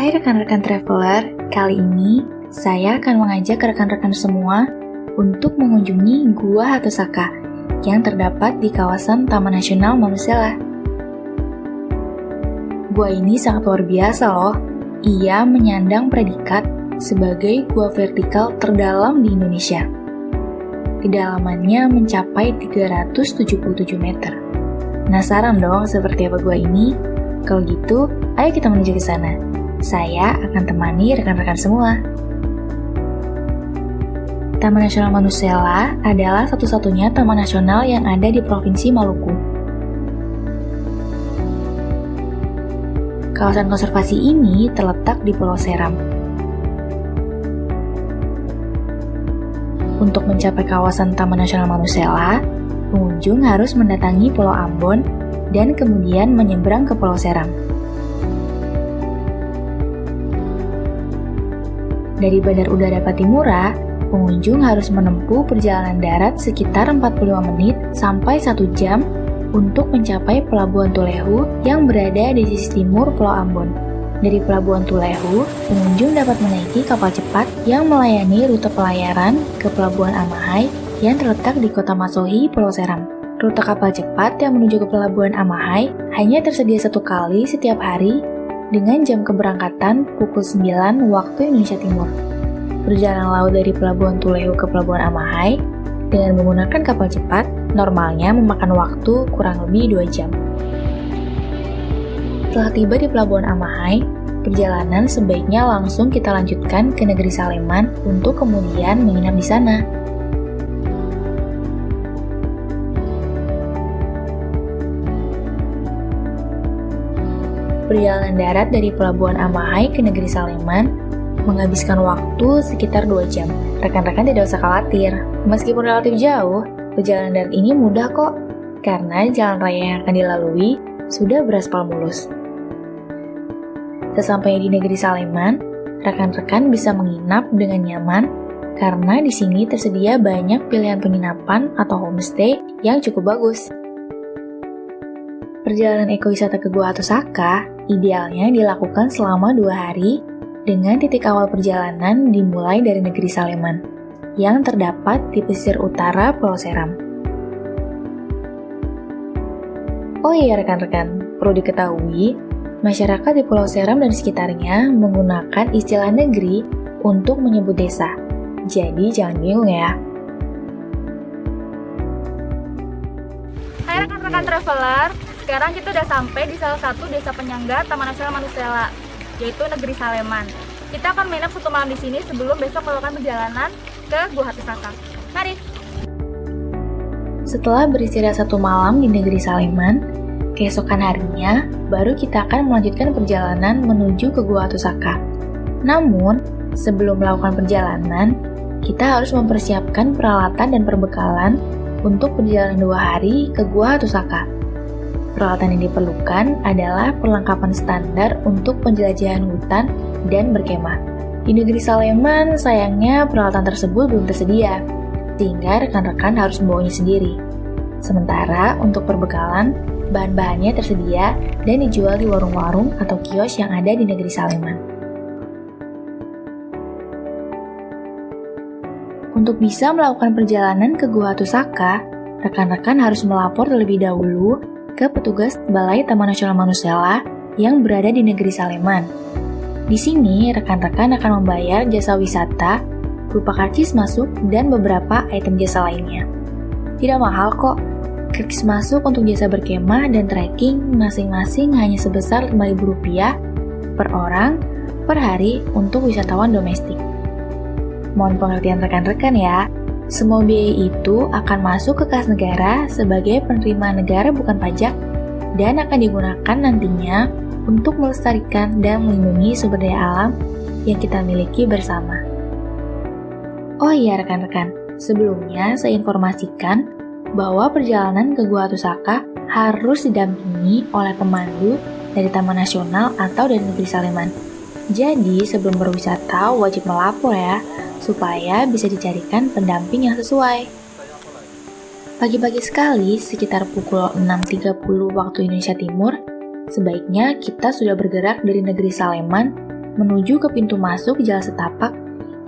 Hai rekan-rekan traveler, kali ini saya akan mengajak rekan-rekan semua untuk mengunjungi Gua Hattusaka yang terdapat di kawasan Taman Nasional Manusela. Gua ini sangat luar biasa loh. Ia menyandang predikat sebagai gua vertikal terdalam di Indonesia. Kedalamannya mencapai 377 meter. Penasaran dong seperti apa gua ini? Kalau gitu, ayo kita menuju ke sana. Saya akan temani rekan-rekan semua. Taman Nasional Manusela adalah satu-satunya taman nasional yang ada di Provinsi Maluku. Kawasan konservasi ini terletak di Pulau Seram. Untuk mencapai kawasan Taman Nasional Manusela, pengunjung harus mendatangi Pulau Ambon dan kemudian menyeberang ke Pulau Seram. Dari Bandar Udara Patimura, pengunjung harus menempuh perjalanan darat sekitar 45 menit sampai 1 jam untuk mencapai Pelabuhan Tulehu yang berada di sisi timur Pulau Ambon. Dari Pelabuhan Tulehu, pengunjung dapat menaiki kapal cepat yang melayani rute pelayaran ke Pelabuhan Amahai yang terletak di Kota Masohi, Pulau Seram. Rute kapal cepat yang menuju ke Pelabuhan Amahai hanya tersedia 1 kali setiap hari dengan jam keberangkatan pukul 9 waktu Indonesia Timur. Perjalanan laut dari Pelabuhan Tulehu ke Pelabuhan Amahai dengan menggunakan kapal cepat normalnya memakan waktu kurang lebih 2 jam. Setelah tiba di Pelabuhan Amahai, perjalanan sebaiknya langsung kita lanjutkan ke negeri Saleman untuk kemudian menginap di sana. Perjalanan darat dari Pelabuhan Amahai ke negeri Saleman menghabiskan waktu sekitar 2 jam. Rekan-rekan tidak usah khawatir, meskipun relatif jauh, perjalanan darat ini mudah kok, karena jalan raya yang akan dilalui sudah beraspal mulus. Sesampainya di negeri Saleman, rekan-rekan bisa menginap dengan nyaman, karena di sini tersedia banyak pilihan penginapan atau homestay yang cukup bagus. Perjalanan ekowisata ke Gua Hattusaka idealnya dilakukan selama 2 hari dengan titik awal perjalanan dimulai dari negeri Saleman yang terdapat di pesisir utara Pulau Seram. Oh iya rekan-rekan, perlu diketahui, masyarakat di Pulau Seram dan sekitarnya menggunakan istilah negeri untuk menyebut desa. Jadi jangan bingung ya. Hai rekan-rekan traveler, sekarang kita udah sampai di salah satu desa penyangga Taman Nasional Manusela, yaitu negeri Saleman. Kita akan menginap 1 malam di sini sebelum besok melakukan perjalanan ke Gua Hattusaka. Mari! Setelah beristirahat 1 malam di negeri Saleman, keesokan harinya baru kita akan melanjutkan perjalanan menuju ke Gua Hattusaka. Namun, sebelum melakukan perjalanan, kita harus mempersiapkan peralatan dan perbekalan untuk perjalanan 2 hari ke Gua Hattusaka. Peralatan yang diperlukan adalah perlengkapan standar untuk penjelajahan hutan dan berkemah. Di negeri Saleman, sayangnya peralatan tersebut belum tersedia, sehingga rekan-rekan harus membawanya sendiri. Sementara untuk perbekalan, bahan-bahannya tersedia dan dijual di warung-warung atau kios yang ada di negeri Saleman. Untuk bisa melakukan perjalanan ke Gua Hattusaka, rekan-rekan harus melapor terlebih dahulu ke petugas Balai Taman Nasional Manusela yang berada di negeri Saleman. Di sini, rekan-rekan akan membayar jasa wisata berupa karcis masuk dan beberapa item jasa lainnya. Tidak mahal kok. Karcis masuk untuk jasa berkemah dan trekking masing-masing hanya sebesar Rp5.000 per orang per hari untuk wisatawan domestik. Mohon pengertian rekan-rekan ya. Semua biaya itu akan masuk ke kas negara sebagai penerima negara bukan pajak dan akan digunakan nantinya untuk melestarikan dan melindungi sumber daya alam yang kita miliki bersama. Oh iya rekan-rekan, sebelumnya saya informasikan bahwa perjalanan ke Gua Hattusaka harus didampingi oleh pemandu dari Taman Nasional atau dari negeri Saleman. Jadi sebelum berwisata wajib melapor ya, supaya bisa dicarikan pendamping yang sesuai. Pagi-pagi sekali, sekitar pukul 6.30 waktu Indonesia Timur, sebaiknya kita sudah bergerak dari negeri Saleman menuju ke pintu masuk jalan setapak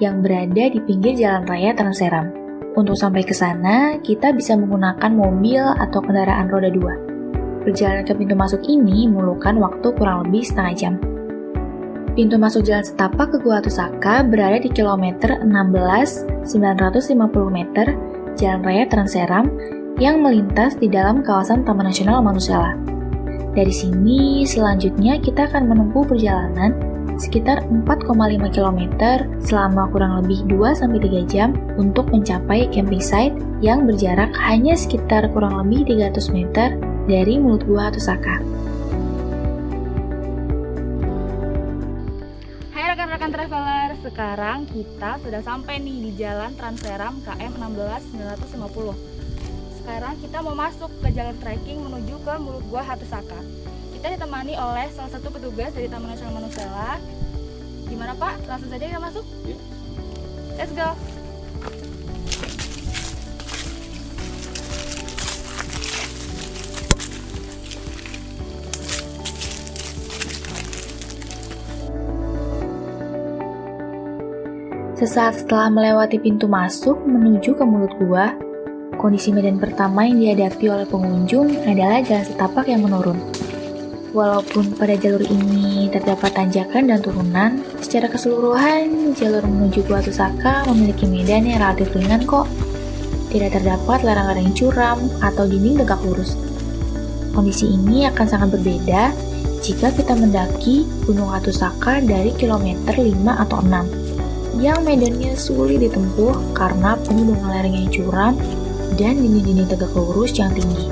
yang berada di pinggir jalan raya Transeram. Untuk sampai ke sana, kita bisa menggunakan mobil atau kendaraan roda 2. Perjalanan ke pintu masuk ini memerlukan waktu kurang lebih setengah jam. Pintu masuk jalan setapak ke Gua Hatusaka berada di kilometer 16 950 meter Jalan Raya Transeram yang melintas di dalam kawasan Taman Nasional Manusela. Dari sini, selanjutnya kita akan menempuh perjalanan sekitar 4,5 km selama kurang lebih 2-3 jam untuk mencapai camping site yang berjarak hanya sekitar kurang lebih 300 meter dari mulut Gua Hatusaka. Hai rekan-rekan traveler, sekarang kita sudah sampai nih di Jalan Transeram KM 16950. Sekarang kita mau masuk ke jalan trekking menuju ke mulut Gua Hatusaka. Kita ditemani oleh salah satu petugas dari Taman Nasional Manusela. Gimana Pak? Langsung saja kita masuk? Yuk. Let's go! Sesaat setelah melewati pintu masuk menuju ke mulut gua, kondisi medan pertama yang dihadapi oleh pengunjung adalah jalan setapak yang menurun. Walaupun pada jalur ini terdapat tanjakan dan turunan, secara keseluruhan jalur menuju Gua Hatusaka memiliki medan yang relatif ringan kok. Tidak terdapat lereng-lereng curam atau dinding tegak lurus. Kondisi ini akan sangat berbeda jika kita mendaki Gunung Hatusaka dari kilometer 5 atau 6, yang medannya sulit ditempuh karena penuh dengan lereng yang curam dan dinding-dinding tegak lurus yang tinggi.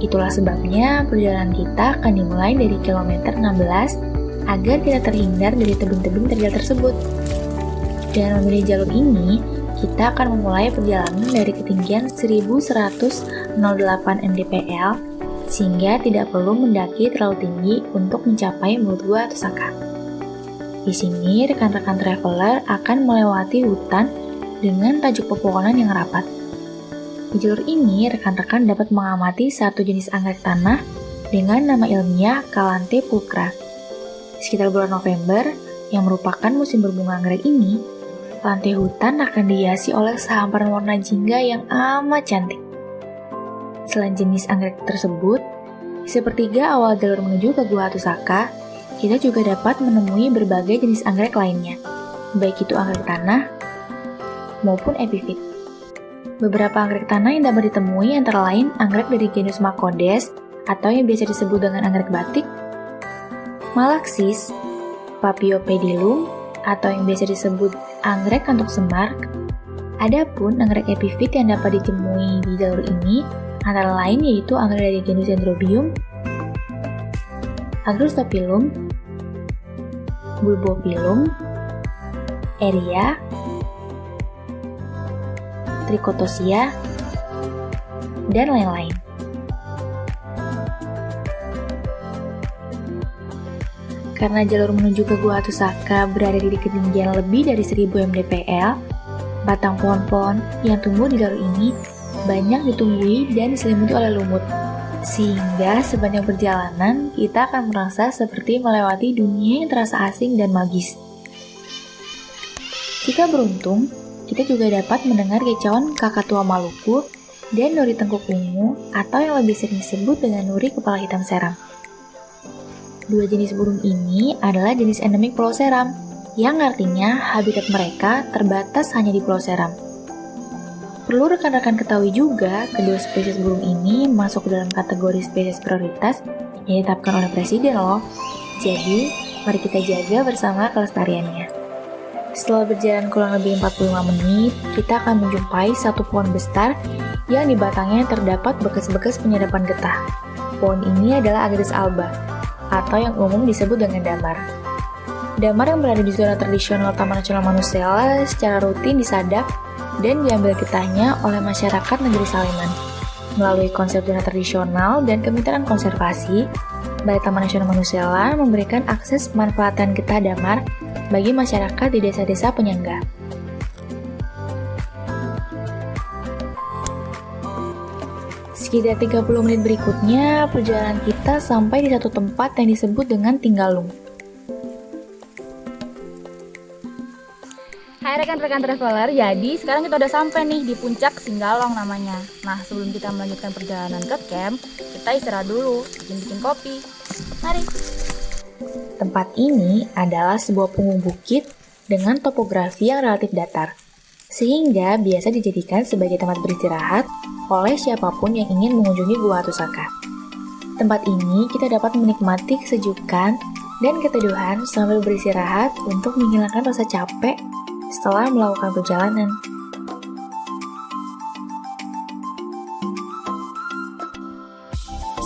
Itulah sebabnya perjalanan kita akan dimulai dari kilometer 16 agar kita terhindar dari tebing-tebing terjal tersebut. Dengan memilih jalur ini, kita akan memulai perjalanan dari ketinggian 1108 mdpl sehingga tidak perlu mendaki terlalu tinggi untuk mencapai mulut Gua Hatusaka. Di sini, rekan-rekan traveler akan melewati hutan dengan tajuk pepohonan yang rapat. Di jalur ini, rekan-rekan dapat mengamati satu jenis anggrek tanah dengan nama ilmiah Calanthe pulchra. Sekitar bulan November, yang merupakan musim berbunga anggrek ini, lantai hutan akan dihiasi oleh sehamparan warna jingga yang amat cantik. Selain jenis anggrek tersebut, di sepertiga awal jalur menuju ke Gua Hatusaka, kita juga dapat menemui berbagai jenis anggrek lainnya, baik itu anggrek tanah maupun epifit. Beberapa anggrek tanah yang dapat ditemui antara lain anggrek dari genus Macodes atau yang biasa disebut dengan anggrek batik, Malaxis, Paphiopedilum atau yang biasa disebut anggrek kantuk semar. Adapun anggrek epifit yang dapat ditemui di jalur ini antara lain yaitu anggrek dari genus Dendrobium, Agrostaphyllum, Bulbophyllum, Eria, Trichotosia, dan lain-lain. Karena jalur menuju ke Gua Hatusaka berada di ketinggian lebih dari 1000 mdpl, batang pohon-pohon yang tumbuh di jalur ini banyak ditumbuhi dan diselimuti oleh lumut, sehingga sepanjang perjalanan kita akan merasa seperti melewati dunia yang terasa asing dan magis. Jika beruntung, kita juga dapat mendengar kicauan kakatua Maluku dan nuri tengkuk ungu atau yang lebih sering disebut dengan nuri kepala hitam seram. Dua jenis burung ini adalah jenis endemik Pulau Seram, yang artinya habitat mereka terbatas hanya di Pulau Seram. Perlu rekan-rekan ketahui juga, kedua spesies burung ini masuk ke dalam kategori spesies prioritas yang ditetapkan oleh Presiden loh. Jadi, mari kita jaga bersama kelestariannya. Setelah berjalan kurang lebih 45 menit, kita akan menjumpai satu pohon besar yang di batangnya terdapat bekas-bekas penyerapan getah. Pohon ini adalah Agadus alba, atau yang umum disebut dengan damar. Damar yang berada di zona tradisional Taman Nasional Manusela secara rutin disadap dan diambil getahnya oleh masyarakat negeri Saleman. Melalui konsep zona tradisional dan kemitraan konservasi, Balai Taman Nasional Manusela memberikan akses pemanfaatan getah damar bagi masyarakat di desa-desa penyangga. Sekitar 30 menit berikutnya, perjalanan kita sampai di satu tempat yang disebut dengan Tinggalung. Hai rekan-rekan traveler, jadi sekarang kita udah sampai nih di puncak Singgalong namanya. Nah, sebelum kita melanjutkan perjalanan ke camp, kita istirahat dulu, bikin kopi. Mari. Tempat ini adalah sebuah punggung bukit dengan topografi yang relatif datar, sehingga biasa dijadikan sebagai tempat beristirahat oleh siapapun yang ingin mengunjungi Gua Hatusaka. Tempat ini kita dapat menikmati kesejukan dan keteduhan sambil beristirahat untuk menghilangkan rasa capek setelah melakukan perjalanan.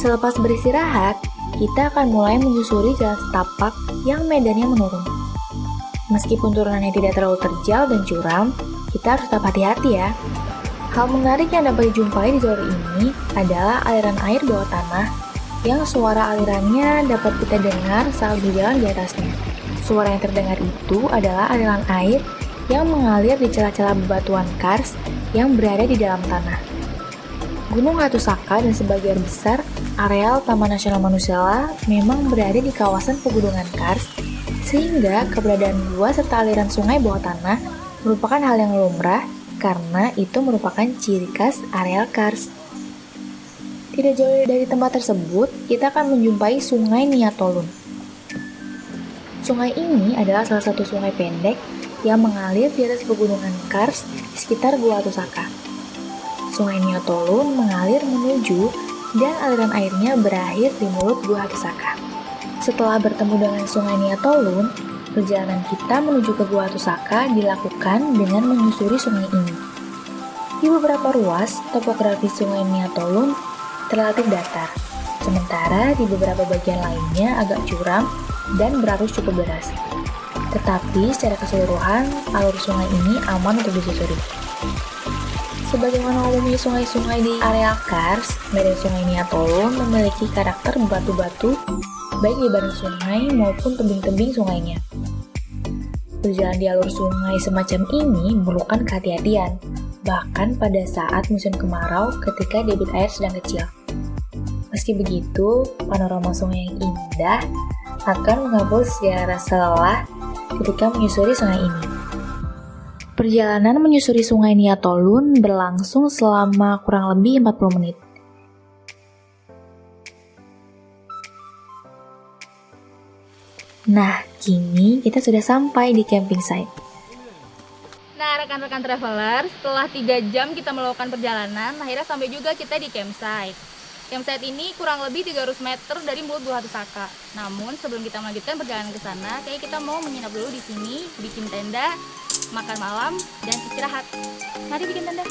Selepas beristirahat, kita akan mulai menyusuri jalan setapak yang medannya menurun. Meskipun turunannya tidak terlalu terjal dan curam, kita harus tetap hati-hati ya. Hal menarik yang dapat dijumpai di jalur ini adalah aliran air bawah tanah yang suara alirannya dapat kita dengar saat berjalan di atasnya. Suara yang terdengar itu adalah aliran air yang mengalir di celah-celah bebatuan kars yang berada di dalam tanah. Gunung Hatusaka dan sebagian besar areal Taman Nasional Manusela memang berada di kawasan pegunungan kars, sehingga keberadaan gua serta aliran sungai bawah tanah merupakan hal yang lumrah karena itu merupakan ciri khas areal kars. Tidak jauh dari tempat tersebut, kita akan menjumpai Sungai Niatolun. Sungai ini adalah salah satu sungai pendek yang mengalir di atas pegunungan kars di sekitar Gua Hatusaka. Sungai Niatolun mengalir menuju dan aliran airnya berakhir di mulut Gua Hatusaka. Setelah bertemu dengan Sungai Niatolun, perjalanan kita menuju ke Gua Hatusaka dilakukan dengan menyusuri sungai ini. Di beberapa ruas, topografi Sungai Niatolun relatif datar, sementara di beberapa bagian lainnya agak curam dan berarus cukup deras. Tetapi secara keseluruhan, alur sungai ini aman untuk disusuri. Sebagaimana umumnya sungai-sungai di area kars, medan Sungai Niatolun memiliki karakter batu-batu baik di badan sungai maupun tebing-tebing sungainya. Berjalan di alur sungai semacam ini memerlukan kehati-hatian, bahkan pada saat musim kemarau ketika debit air sedang kecil. Meski begitu, panorama sungai yang indah akan menghapus segala rasa lelah ketika menyusuri sungai ini. Perjalanan menyusuri Sungai Niatolun berlangsung selama kurang lebih 40 menit. Nah, kini kita sudah sampai di camping site. Nah, rekan-rekan traveler, setelah 3 jam kita melakukan perjalanan, akhirnya sampai juga kita di campsite. Campsite ini kurang lebih 300 meter dari mulut Gua Hatusaka. Namun sebelum kita melanjutkan perjalanan ke sana, kayak kita mau menginap dulu di sini, bikin tenda, makan malam, dan istirahat. Mari bikin tenda.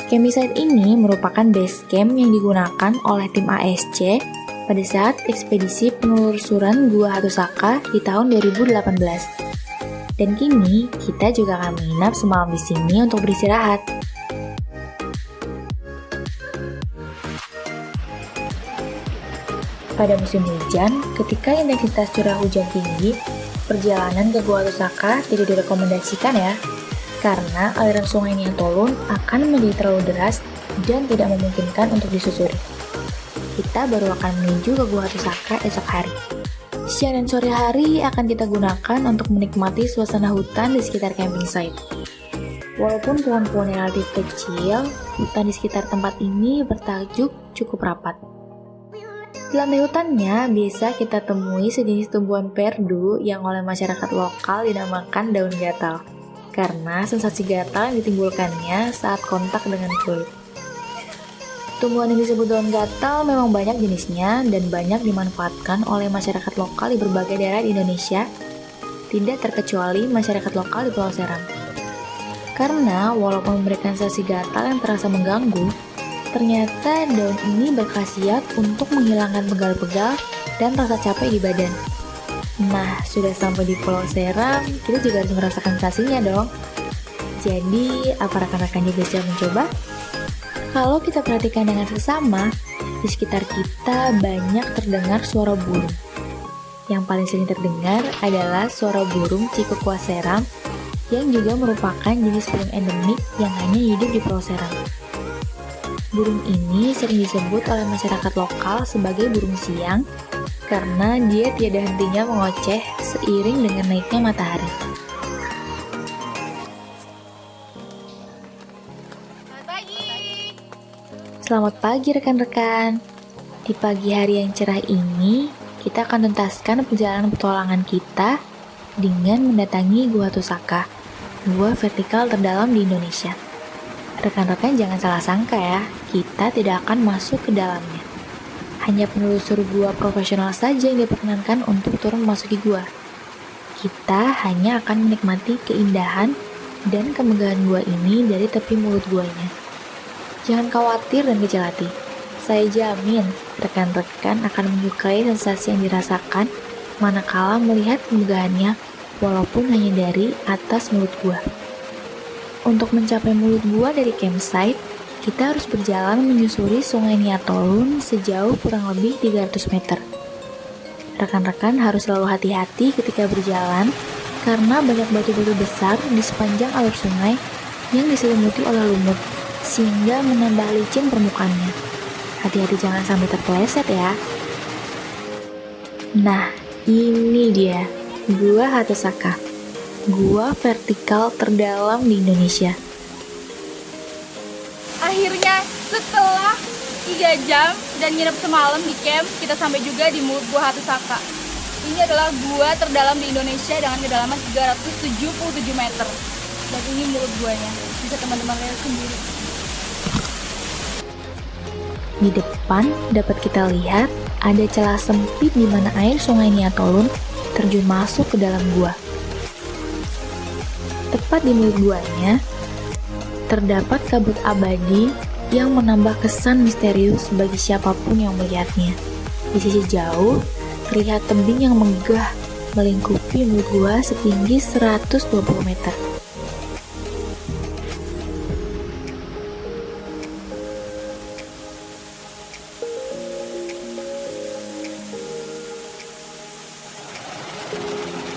Camping site ini merupakan base camp yang digunakan oleh tim ASC pada saat ekspedisi penelusuran Gua Hatusaka di tahun 2018. Dan kini kita juga akan menginap semalam di sini untuk beristirahat. Pada musim hujan, ketika intensitas curah hujan tinggi, perjalanan ke Gua Hatusaka tidak direkomendasikan ya, karena aliran Sungai Niatolun akan menjadi terlalu deras dan tidak memungkinkan untuk disusuri. Kita baru akan menuju ke Gua Hatusaka esok hari. Siang dan sore hari akan kita gunakan untuk menikmati suasana hutan di sekitar camping site. Walaupun pohon-pohon relatif kecil, hutan di sekitar tempat ini bertajuk cukup rapat. Di lantai hutannya biasa kita temui sejenis tumbuhan perdu yang oleh masyarakat lokal dinamakan daun gatal, karena sensasi gatal yang ditimbulkannya saat kontak dengan kulit. Tumbuhan yang disebut daun gatal memang banyak jenisnya dan banyak dimanfaatkan oleh masyarakat lokal di berbagai daerah di Indonesia, tidak terkecuali masyarakat lokal di Pulau Seram. Karena walaupun memberikan sensasi gatal yang terasa mengganggu, ternyata daun ini berkhasiat untuk menghilangkan pegal-pegal dan rasa capek di badan. Nah, sudah sampai di Pulau Seram, kita juga harus merasakan sensasinya dong. Jadi, apa rekan-rekan juga siap mencoba? Kalau kita perhatikan dengan seksama, di sekitar kita banyak terdengar suara burung. Yang paling sering terdengar adalah suara burung Cikekua Seram, yang juga merupakan jenis burung endemik yang hanya hidup di Pulau Seram. Burung ini sering disebut oleh masyarakat lokal sebagai burung siang karena dia tiada hentinya mengoceh seiring dengan naiknya matahari. Selamat pagi rekan-rekan. Di pagi hari yang cerah ini, kita akan tuntaskan perjalanan petualangan kita dengan mendatangi Gua Tusaka, gua vertikal terdalam di Indonesia. Rekan-rekan jangan salah sangka ya, kita tidak akan masuk ke dalamnya. Hanya penelusur gua profesional saja yang diperkenankan untuk turun memasuki gua. Kita hanya akan menikmati keindahan dan kemegahan gua ini dari tepi mulut guanya. Jangan khawatir dan kecil hati. Saya jamin rekan-rekan akan menyukai sensasi yang dirasakan manakala melihat kemegahannya walaupun hanya dari atas mulut gua. Untuk mencapai mulut gua dari campsite, kita harus berjalan menyusuri sungai Niatolun sejauh kurang lebih 300 meter. Rekan-rekan harus selalu hati-hati ketika berjalan karena banyak batu-batu besar di sepanjang alur sungai yang diselimuti oleh lumut sehingga menambah licin permukaannya. Hati-hati jangan sampai terpeleset ya. Nah, ini dia, Gua Hatusaka, gua vertikal terdalam di Indonesia. Akhirnya setelah 3 jam dan nginep semalam di camp, kita sampai juga di mulut Gua Hatusaka. Ini adalah gua terdalam di Indonesia dengan kedalaman 377 meter. Dan ini mulut guanya, bisa teman-teman lihat sendiri. Di depan dapat kita lihat ada celah sempit di mana air sungai Niatolun terjun masuk ke dalam gua. Tepat di mulut guanya, terdapat kabut abadi yang menambah kesan misterius bagi siapapun yang melihatnya. Di sisi jauh, terlihat tebing yang megah melingkupi mulut gua setinggi 120 meter.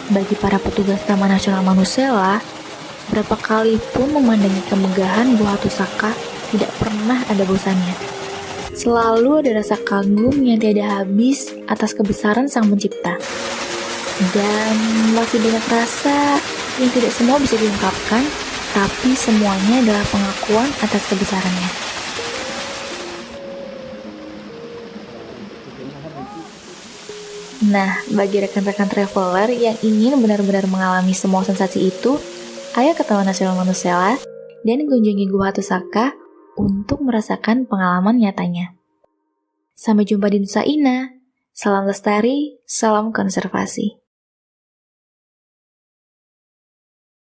Bagi para petugas Taman Nasional Manusela, berapa kali pun memandangi kemegahan Gua Hatusaka tidak pernah ada bosannya. Selalu ada rasa kagum yang tiada habis atas kebesaran Sang Pencipta. Dan masih banyak rasa yang tidak semua bisa diungkapkan, tapi semuanya adalah pengakuan atas kebesarannya. Nah, bagi rekan-rekan traveler yang ingin benar-benar mengalami semua sensasi itu, ayo ke Taman Nasional Manusela dan kunjungi Gua Hatusaka untuk merasakan pengalaman nyatanya. Sampai jumpa di Nusa Ina. Salam lestari, salam konservasi.